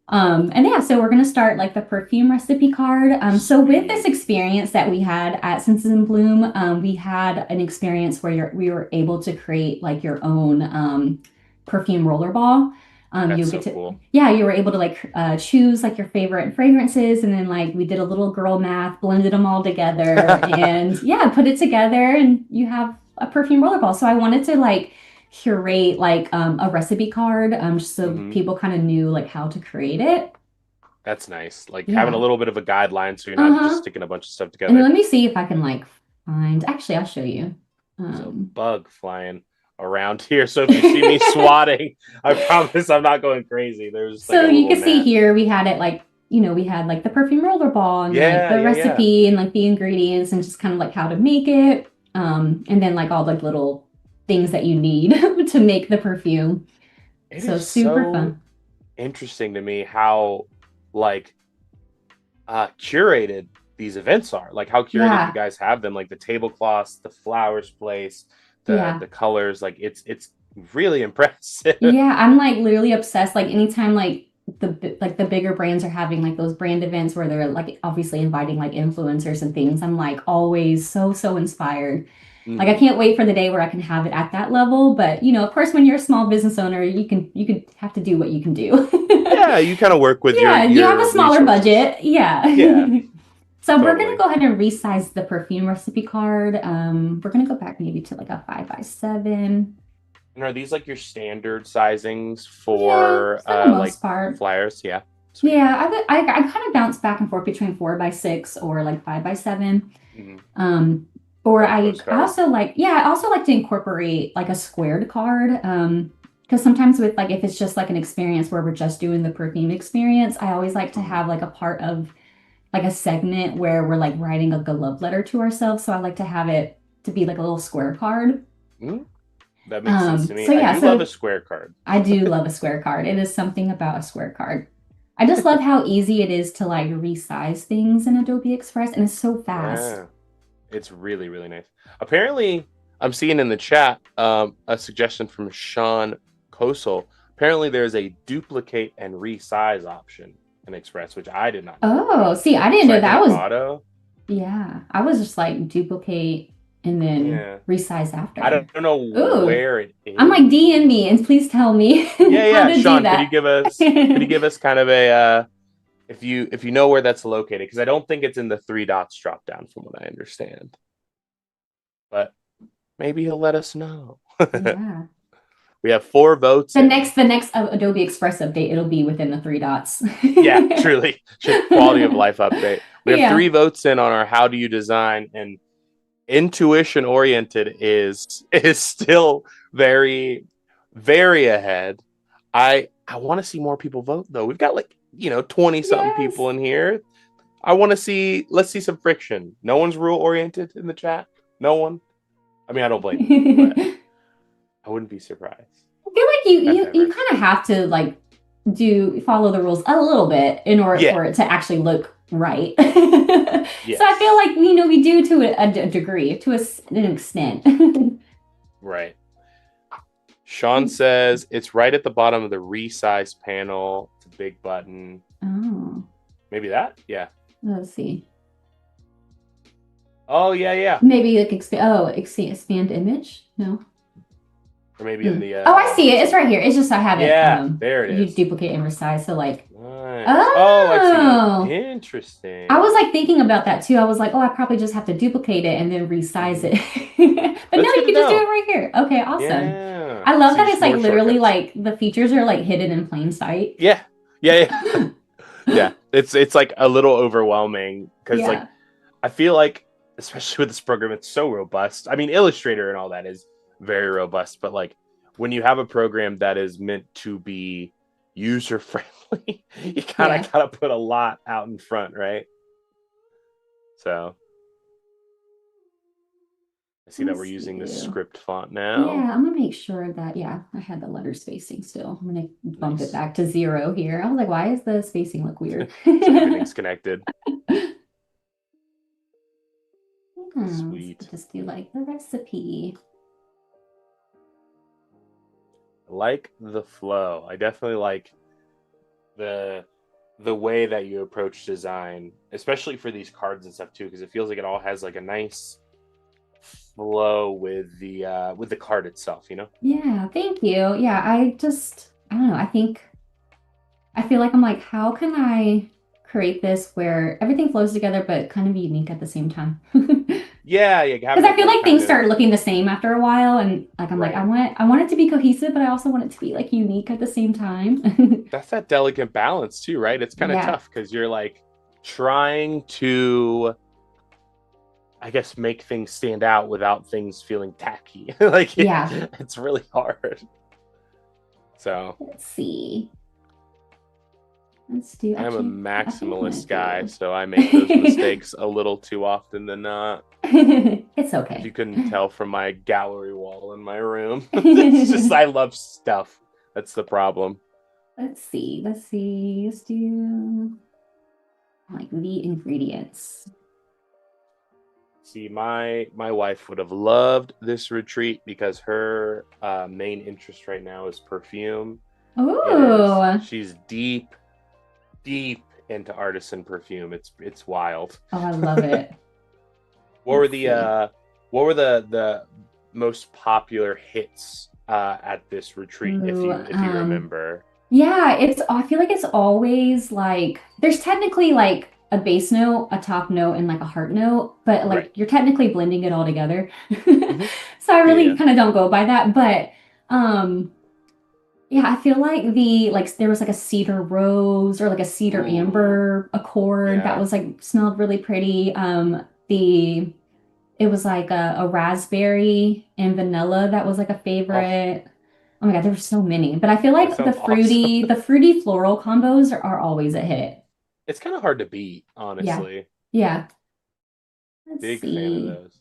And yeah, so we're gonna start like the perfume recipe card. So with this Sweet. experience that we had at Senses in Bloom, we had an experience where we were able to create like your own perfume roller ball. That's You'll so get to, cool. yeah, you were able to like choose like your favorite fragrances, and then like we did a little girl math, blended them all together, and yeah, put it together, and you have a perfume roller ball. So I wanted to like curate like a recipe card just so Hmm. people kind of knew like how to create it. That's nice. Like having a Yeah. little bit of a guideline so you're not just Uh-huh. sticking a bunch of stuff And then together. let me see if I can like find, actually, I'll show you. There's a Um, bug flying around here. So if you see me swatting, I promise I'm not going crazy. There's like so a you little can see gnat. here we had it like, we had like the perfume roller ball and like Yeah, the yeah, yeah. recipe and like the ingredients and just kind of like how to make it. And then like all the little things that you need to make the perfume. It So is super so fun. interesting to me how like curated these events are. Like how curated you Yeah. guys have them. Like the tablecloths, the flowers placed, the Yeah. colors. Like it's really impressive. Yeah, I'm like literally obsessed. Like anytime like the bigger brands are having like those brand events where they're like obviously inviting like influencers and things, I'm like always so inspired. Like I Hmm. can't wait for the day where I can have it at that level. But of course, when you're a small business owner, you could have to do what you can do. Yeah, you kind of work with Yeah, you have a your smaller resources. budget. Yeah. Yeah, So we're gonna totally. go ahead and resize the perfume recipe card. We're gonna go back maybe to like a 5 by 7. And are these like your standard sizings Yeah, for for the like most part. flyers? Yeah. Sweet. Yeah, I kind of bounce back and forth between 4 by 6 or like 5 by 7. Hmm. Um, Or like I postcard. also like, yeah, I also like to incorporate like a squared card. Because sometimes with like if it's just like an experience where we're just doing the perfume experience, I always like to Mhm. have like a part of like a segment where we're like writing a love letter to ourselves. So I like to have it to be like a little square card. Mm, that makes sense to me. So I yeah, do love a so square card. I do love a square card. It is something about a square card. I just love how easy it is to like resize things in Adobe Express and it's so fast. Yeah, it's really, really nice. Apparently, I'm seeing in the chat a suggestion from Sean Kosel. Apparently, there's a duplicate and resize option in Express, which I did not know Oh, about. see, I didn't So know I that think was, auto, yeah, I was just like duplicate and then yeah. resize I don't after. know Ooh, where it I'm like is. DM me and please tell me Yeah, how yeah. to do Sean, that. could you give us kind of a if you know where that's located? Because I don't think it's in the three dots drop down from what I understand. But maybe he'll let us know. Yeah. We have 4 votes in. The next Adobe Express update, it'll be within the three dots. Yeah, truly. Quality of life update. We have Yeah. 3 votes in on our how do you design, and intuition oriented is still very, very ahead. I want to see more people vote though. We've got like, 20 something Yes. people in here. I want to see, let's see some friction. No one's rule oriented in the chat. No one. I mean, I don't blame you, but I I wouldn't be surprised. feel like That's you diverse. kind of have to like do follow the rules a little bit in order Yeah. for it to actually look right. So I feel Yes. like we do to a degree, to an extent. Right. Sean says it's right at the bottom of the resize panel. It's a big button. Oh, Maybe that? Yeah. let's see. Oh, yeah, yeah. Maybe like expand image. No. Or maybe in Mm. the Oh, I see it. It's some. right here. It's just I haven't Yeah, there it you is. duplicate and resize. So like, Nice. Oh, I see. oh, I Interesting. was like thinking about that too. I was like, oh, I probably just have to duplicate it and then resize Hmm. it. But no, That's you good to can just do it know. right here. Okay, awesome. Yeah. I love See, that just it's like more literally shortcuts. like the features are like hidden in plain sight. Yeah. Yeah, yeah. Yeah. It's like a little overwhelming because like Yeah. I feel like, especially with this program, it's so robust. I mean, Illustrator and all that is very robust, but like when you have a program that is meant to be user friendly, you kind Yeah. of got to put a lot out in front, right? So I see that Let's we're using this see. script font now. Yeah, I'm gonna make sure that, yeah, I had the letter spacing still. I'm gonna bump it Nice. back to 0 here. I was like, why is the spacing look weird? So everything's connected. Let's Sweet. just do like the recipe. I like the flow. I definitely like the the way that you approach design, especially for these cards and stuff too, because it feels like it all has like a nice flow with the card itself, you know? Yeah, thank you. Yeah, I don't know. I feel like I'm like, how can I create this where everything flows together but kind of unique at the same time? Yeah, yeah, Because having I it feel like like things kind of start looking the same after a while, and like I'm like, right. I want it to be cohesive, but I also want it to be like unique at the same time. That's that delicate balance too, right? It's kind of Yeah, tough because you're like trying to, I guess, make things stand out without things feeling tacky. Like yeah. it's really hard. So Let's see. Let's do I'm a I think I'm gonna maximalist guy, do. so I make those mistakes a little too often than not. It's If you okay. couldn't tell from my gallery wall in my room, it's just I love stuff. That's the problem. Let's see. Let's see. Let's do like the ingredients. See, my wife would have loved this retreat because her main interest right now is perfume. Oh, She's deep, deep into artisan perfume. It's wild. oh, I love it. What were Let's the see. most popular hits at this retreat, Ooh, if you remember? yeah, I feel like it's always like there's technically like a bass note, a top note, and like a heart note, but Right. like you're technically blending it all together. Hmm. So I Yeah, really yeah. kind of don't go by that. But um yeah, I feel like there was like a cedar rose or like a cedar Ooh, amber accord that yeah. was like smelled really pretty. The It was like a raspberry and vanilla that was like a Oh, favorite. Oh my God, there were so many. But I feel that like sounds awesome. the fruity floral combos are always a hit. It's kind of hard to beat, Yeah. honestly. Yeah. Let's Big fan of see. those.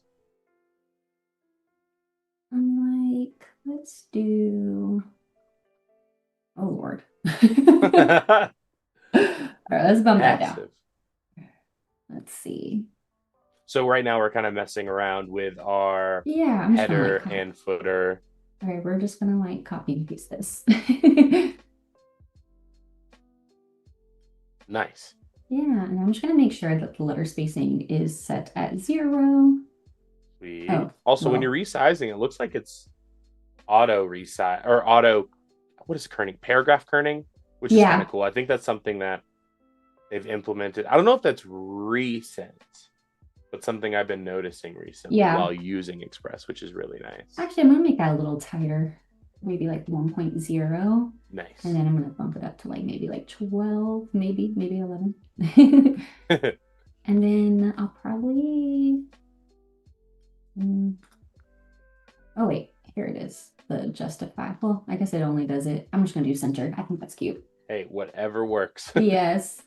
I'm like, let's do, oh Lord. All right, let's bump that down. Massive. Let's see. So right now we're kind of messing around with our Yeah, I'm just gonna like header copy. and footer. All right, we're just gonna like copy and paste this. Nice. Yeah, and I'm just gonna make sure that the letter spacing is set at 0. Sweet. Oh, Also, when you're well, resizing, it looks like it's auto resize or auto, what is kerning? Paragraph kerning, which is kind of yeah, cool. I think that's something that they've implemented. I don't know if that's recent, but something I've been noticing recently yeah. while using Express, which is really nice. Actually, I'm gonna make that a little tighter, maybe like 1.0, and Nice. then I'm gonna bump it up to like maybe like 12, maybe 11. And then I'll probably, mm, oh wait, here it is, the justify. Well, I guess it only does it. I'm just gonna do center. I think that's cute. Hey, whatever works. Yes,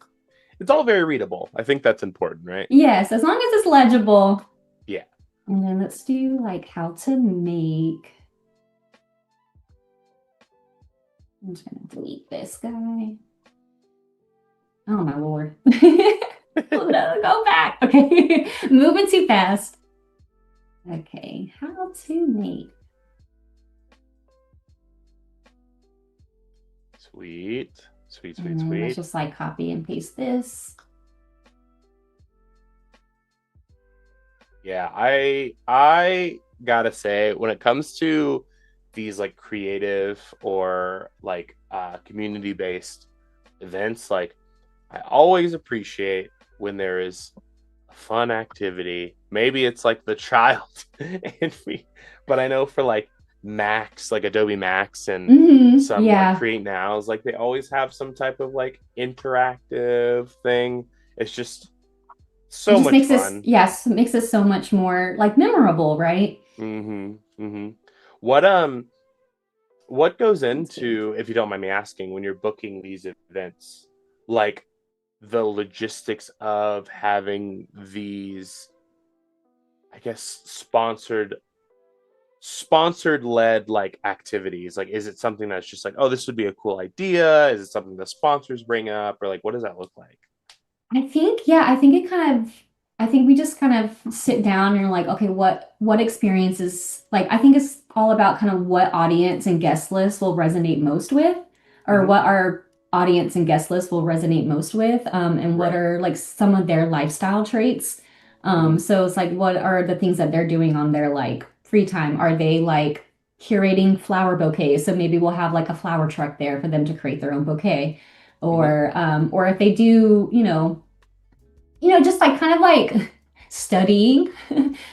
It's all very readable. I think that's important, right? yes, as long as it's legible. Yeah. And then let's do like how to make. I'm just gonna delete this guy. Oh my lord. Oh no, go back. Okay. Moving too fast. Okay. How to make. Sweet. Sweet, And sweet, then let's sweet. just like copy and paste this. Yeah, I gotta say, when it comes to these like creative or like community based events, like I always appreciate when there is a fun activity. Maybe it's like the child and me, but I know for like Max, like Adobe Max and some like Yeah. Create Nows, like they always have some type of like interactive thing. It's just It so just much makes this, fun. yes, it makes this so much more like memorable, right? Mm-hmm. Mm-hmm. What what goes Let's see. into, if you don't mind me asking, when you're booking these events, like the logistics of having these, I guess, sponsored led like activities? Like, is it something that's just like, oh, this would be a cool idea? Is it something the sponsors bring up, or like what does that look like? I think, yeah, I think it kind of, I think we just kind of sit down and you're like, okay, what experiences, like, I think it's all about kind of what audience and guest list will resonate most with, or Mm-hmm. what our audience and guest list will resonate most with, and what Right. are like some of their lifestyle traits. Mm-hmm. So it's like, what are the things that they're doing on their like free time? Are they like curating flower bouquets? So maybe we'll have like a flower truck there for them to create their own bouquet, Mm-hmm. or if they do, just like kind of like studying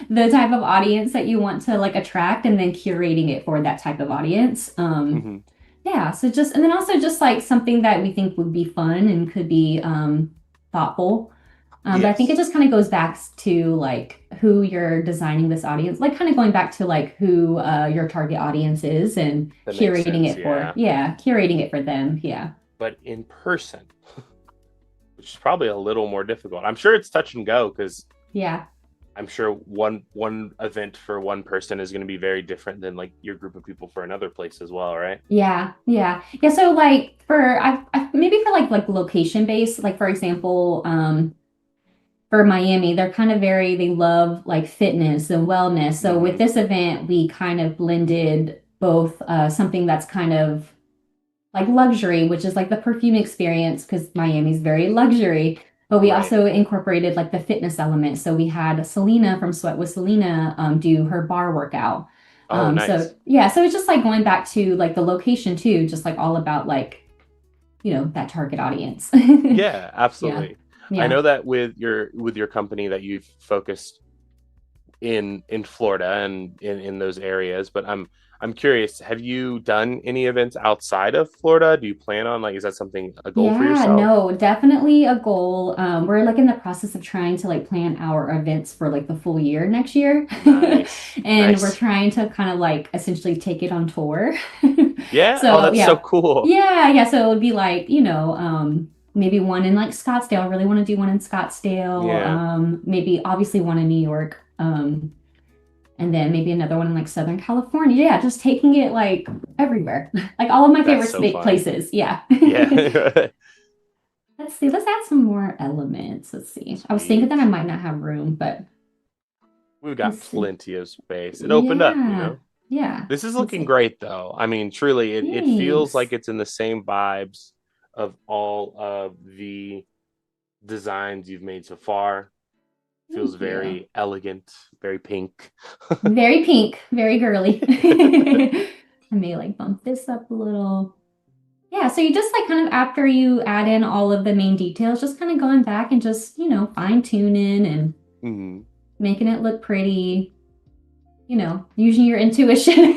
the type of audience that you want to like attract and then curating it for that type of audience. Mm-hmm. Yeah, so just and then also just like something that we think would be fun and could be thoughtful. But I think it Yes, just kind of goes back to like who you're designing this audience, like kind of going back to like who your target audience is and that makes curating sense. it for, Yeah, yeah, curating it for them. Yeah. but in person, which is probably a little more difficult. I'm sure it's touch and go because Yeah. I'm sure one event for one person is going to be very different than like your group of people for another place as well, right? Yeah, yeah, yeah. So like for I maybe for like location based, like for example, for Miami, they're kind of very they love like fitness and wellness. So with Mm-hmm. this event, we kind of blended both something that's kind of like luxury, which is like the perfume experience because Miami's very luxury. But we Right. also incorporated like the fitness element. So we had Selena from Sweat with Selena do her bar workout. Oh, So nice. yeah, so it's just like going back to like the location too, just like all about like, that target audience. Yeah, Yeah. absolutely. I Yeah. know that with your company that you've focused in Florida and in those areas, but I'm curious, have you done any events outside of Florida? Do you plan on like, is that something, a goal for Yeah, yourself? no, definitely a goal. We're like in the process of trying to like plan our events for like the full year next year. Nice. And we're Nice. trying to kind of like essentially take it on tour. Yeah. Oh, So that's so yeah. cool. Yeah. So it would be like, maybe one in like Scottsdale. I really want to do one in Scottsdale. Yeah. Maybe obviously one in New York. And then maybe another one in like Southern California. Yeah, just taking it like everywhere. Like all of my That's favorite so fun. places. Yeah. Yeah. Let's see. Let's add some more elements. Let's see. I was thinking that I Sweet. might not have room, but We've let's got see. plenty of space. It opened up, you Yeah. know? Yeah. This is Let's looking see. great though. I mean, truly, it feels Thanks. like it's in the same vibes of all of the designs you've made so far. Feels Thank you. very elegant, very pink. Very pink, very girly. I may like bump this up a little. Yeah, so you just like kind of after you add in all of the main details, just kind of going back and just, fine tuning and Mhm. making it look pretty, using your intuition.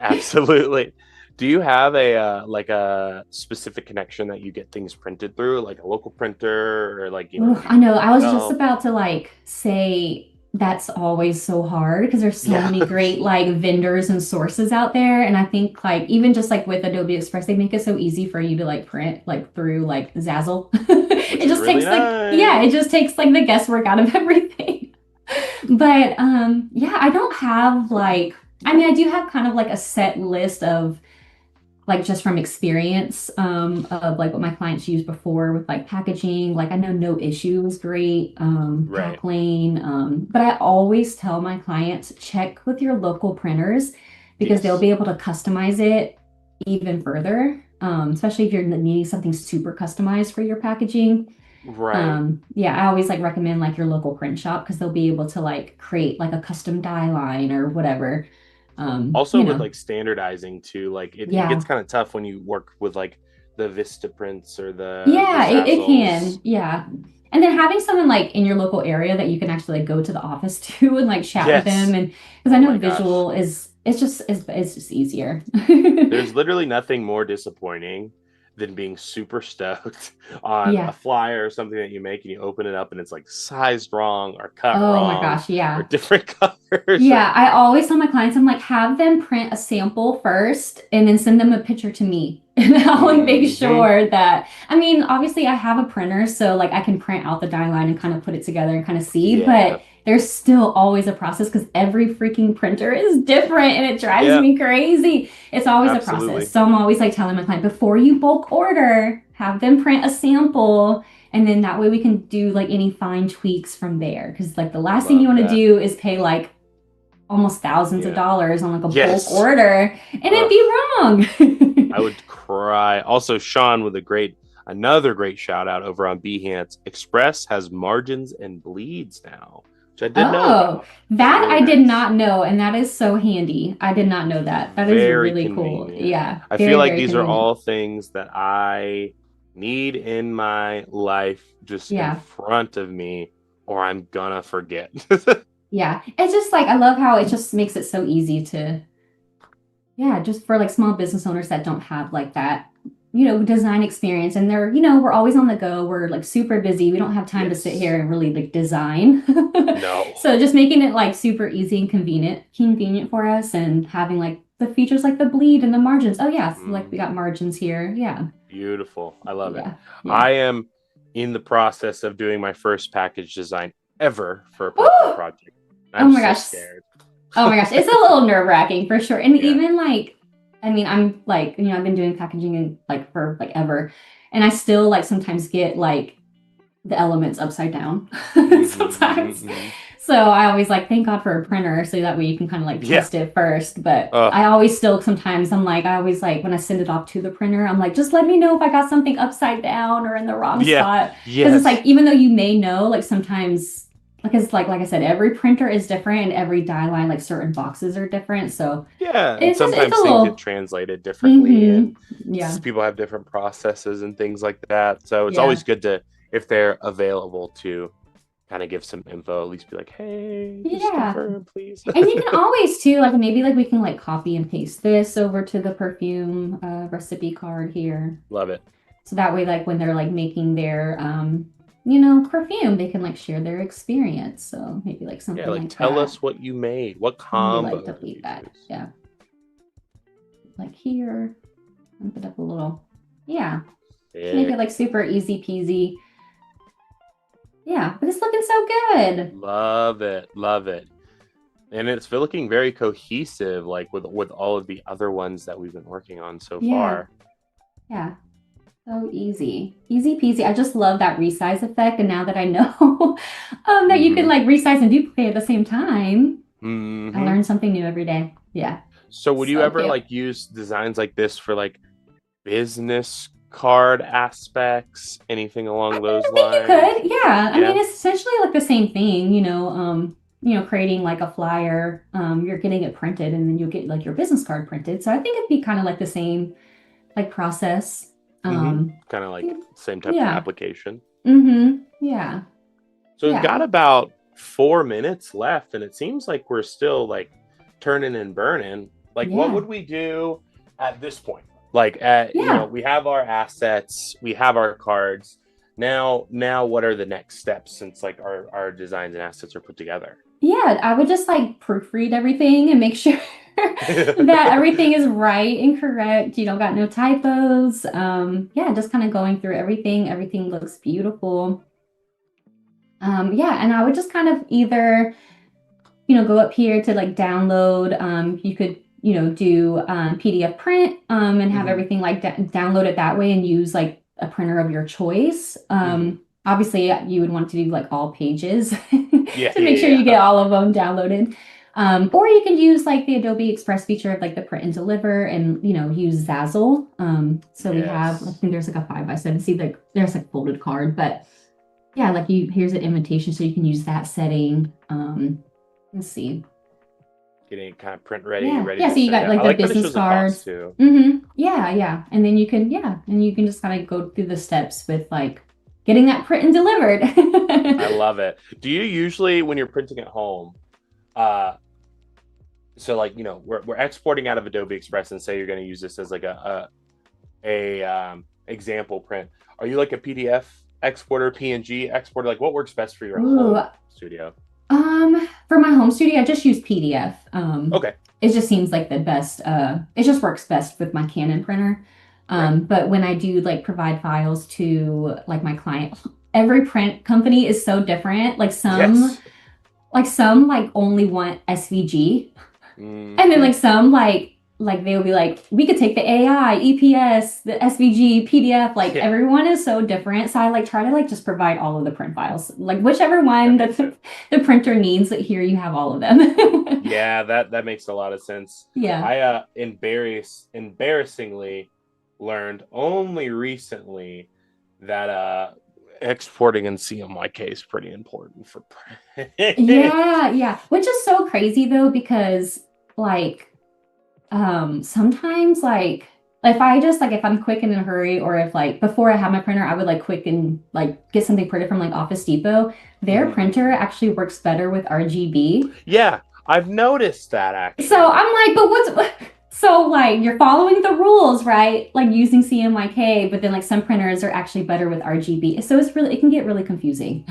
Absolutely. Do you have a like a specific connection that you get things printed through, like a local printer, or like Ugh, do I you know. print I was just yourself? about to like say that's always so hard because there's so Yeah, many great like vendors and sources out there. And I think like even just like with Adobe Express, they make it so easy for you to like print like through like Zazzle. which It is just really takes like yeah, nice. it just takes like the guesswork out of everything. But yeah, I don't have like I mean I do have kind of like a set list of like just from experience of like what my clients used before with like packaging. Like I know no issue is great, Right. pack lane. But I always tell my clients check with your local printers because they'll Yes. be able to customize it even further. Especially if you're needing something super customized for your packaging. Right. Yeah, I always like recommend like your local print shop because they'll be able to like create like a custom die line or whatever. Also with like standardizing too, like it gets Yeah. kind of tough when you work with like the Vista prints or the Yeah, it Zazzles. can. Yeah. And then having someone like in your local area that you can actually like go to the office to and like chat with them Yes. and because I Oh know my gosh. visual is it's just easier. There's literally nothing more disappointing than being super stoked on a Yeah. flyer or something that you make and you open it up and it's like sized wrong or cut Oh my wrong gosh, or yeah. different colors or Yeah, I always tell my clients, I'm like, have them print a sample first and then send them a picture to me. And I'll like make hmm sure that, I mean, obviously I have a printer, so like I can print out the die line and kind of put it together and kind of see, yeah. but there's still always a process because every freaking printer is different and it drives Yeah, me crazy. It's always a process. absolutely. So I'm always like telling my client, before you bulk order, have them print a sample. And then that way we can do like any fine tweaks from there. Because like the last thing you Love want to that. do is pay like almost thousands of Yeah. dollars on like a bulk Yes. order and it'd Ugh, be wrong. I would cry. Also, Sean with another great shout out over on Behance. Express has margins and bleeds now, which I didn't know Oh, about. It's that really I did nice. not know, and that is so handy. I did not know that. That is Very really cool. convenient. Yeah, I feel very, like very these are convenient. all things that I need in my life just in Yeah, front of me, or I'm gonna forget. yeah. It's just like I love how it just makes it so easy to, yeah, just for like small business owners that don't have like that, design experience and we're always on the go. We're like super busy. We don't have time to sit Yes. here and really like design. No. So just making it like super easy and convenient for us and having like the features like the bleed and the margins. Oh yeah, so, like we got Mhm. margins here. Yeah. Beautiful. I love it. Yeah. Yeah. I am in the process of doing my first package design ever for a personal Oh, project. oh I'm my so gosh. scared. Oh my gosh. It's a little nerve-wracking for sure. And Yeah. even like, I mean, I'm like, I've been doing packaging and like for like ever. And I still like sometimes get like the elements upside down sometimes. Hmm. So I always like thank God for a printer so that way you can kind of like Yeah. test it first. But Uh, I always still sometimes I always like when I send it off to the printer, I'm like, just let me know if I got something upside down or in the wrong yeah. spot. Because it's Yes. like even though you may know, like sometimes because like I said, every printer is different and every die line, like certain boxes are different. So Yeah. And it's a sometimes things get little translated differently mm-hmm. and Yeah. people have different processes and things like that. So it's Yeah. always good to, if they're available to kind of give some info, at least be like, hey, just Yeah. confirm, please. And you can always too, like maybe like we can like copy and paste this over to the perfume recipe card here. Love it. So that way, like when they're like making their perfume, they can like share their experience. So maybe like Yeah, something like like tell that. us what you made. What Maybe like combo did delete you that. choose? Yeah. Like here. And put up a little, yeah. Just make it Sick. like super easy peasy. Yeah, but it's looking so good. Love it. Love it. And it's looking very cohesive, like with all of the other ones that we've been working on so Yeah, far. yeah. So easy. Easy peasy. I just love that resize effect. And now that I know that you can Mm-hmm. like resize and duplicate at the same time, I Mm-hmm. learn something new every day. Yeah. So would you So ever cute. like use designs like this for like business card aspects, anything along those I think you lines? could. Yeah. I mean, Yeah. it's essentially like the same thing, creating like a flyer, you're getting it printed and then you'll get like your business card printed. So I think it'd be kind of like the same like process. Mm-hmm. Um, Kind of like same type of yeah. application. Yeah. So we've Yeah. got about 4 minutes left, and it seems like we're still like turning and burning. Like, what Yeah. would we do at this point? Like, at Yeah. we have our assets, we have our cards. Now, what are the next steps since like our designs and assets are put together? Yeah. I would just like proofread everything and make sure that everything is right and correct. You don't got no typos. Yeah, just kind of going through everything. Everything looks beautiful. Yeah, and I would just kind of either, go up here to like download. You could, do PDF print and have Hmm. everything like download it that way and use like a printer of your choice. Hmm. Obviously, you would want to do like all pages Yeah, to make sure yeah, you get yeah. all of them downloaded. Or you can use like the Adobe Express feature of like the print and deliver and, use Zazzle. So we have, I Yes. think there's like a 5x7. See, like there's like folded card, but yeah, like here's an invitation so you can use that setting. Let's see. Getting it kind of print ready, Yeah. ready Yeah. to So you send got out. like I the like that it business shows the cost cards. too. Yeah. Yeah. And then you can just kind of go through the steps with like getting that print and delivered. I love it. Do you usually, when you're printing at home, uh, so like we're exporting out of Adobe Express and say you're going to use this as like a example print. Are you like a PDF exporter, PNG exporter? Like what works best for your Ooh, home studio? for my home studio, I just use PDF. Okay, It just seems like the best. It just works best with my Canon printer. right. But when I do like provide files to like my client, every print company is so different. Yes. Like some like only want SVG, and then Hmm. like some like they'll be like, we could take the AI, EPS, the SVG, PDF. Like Yeah, everyone is so different. So I like try to like just provide all of the print files, like whichever that one that makes sense. the printer needs. Like here you have all of them. Yeah, that makes a lot of sense. Yeah. I embarrassingly learned only recently that exporting in CMYK is pretty important for print. Yeah, yeah. Which is so crazy though, because like sometimes like if I'm quick and in a hurry or if like before I have my printer, I would like quick and like get something printed from like Office Depot. Their printer Mhm. actually works better with RGB. Yeah, I've noticed that So actually. I'm like, but what's so like you're following the rules, right? Like using CMYK, but then like some printers are actually better with RGB. So it can get really confusing.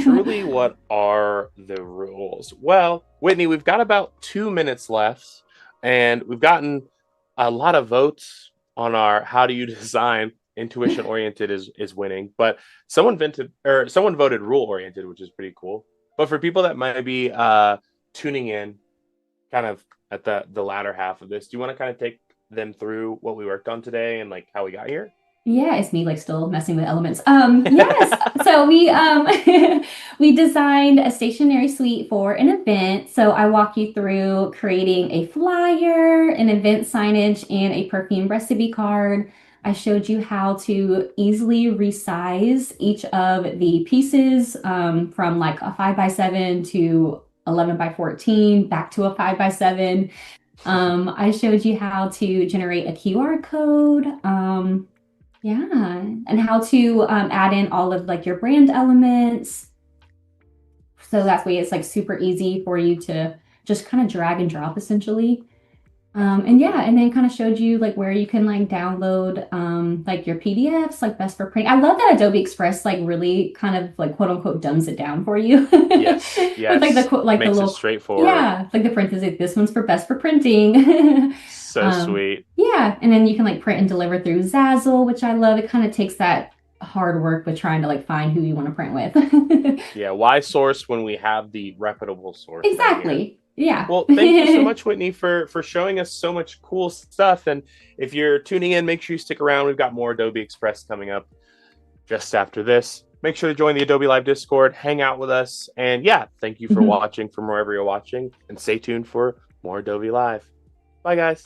Truly, what are the rules? Well, Whitney, we've got about 2 minutes left, and we've gotten a lot of votes on our how do you design. Intuition oriented is winning, but someone voted rule oriented, which is pretty cool. But for people that might be tuning in kind of at the latter half of this, do you want to kind of take them through what we worked on today and like how we got here? Yeah, it's me like still messing with elements. Yes. So we we designed a stationery suite for an event. So I walk you through creating a flyer, an event signage, and a perfume recipe card. I showed you how to easily resize each of the pieces from like a 5x7 to 11x14 back to a 5x7. I showed you how to generate a QR code. Yeah, and how to add in all of like your brand elements. So that's why it's like super easy for you to just kind of drag and drop essentially. And yeah, and then kind of showed you like where you can like download like your PDFs, like best for print. I love that Adobe Express like really kind of like quote unquote dumbs it down for you Yes, with like yes. the Makes it little straightforward. yeah, like the parentheses. This one's for best for printing. So sweet. Yeah, and then you can like print and deliver through Zazzle, which I love. It kind of takes that hard work with trying to like find who you want to print with. Yeah, why source when we have the reputable source right here? Exactly. Yeah. Well, thank you so much, Whitney, for showing us so much cool stuff. And if you're tuning in, make sure you stick around. We've got more Adobe Express coming up just after this. Make sure to join the Adobe Live Discord, hang out with us. And yeah, thank you for watching from wherever you're watching. And stay tuned for more Adobe Live. Bye, guys.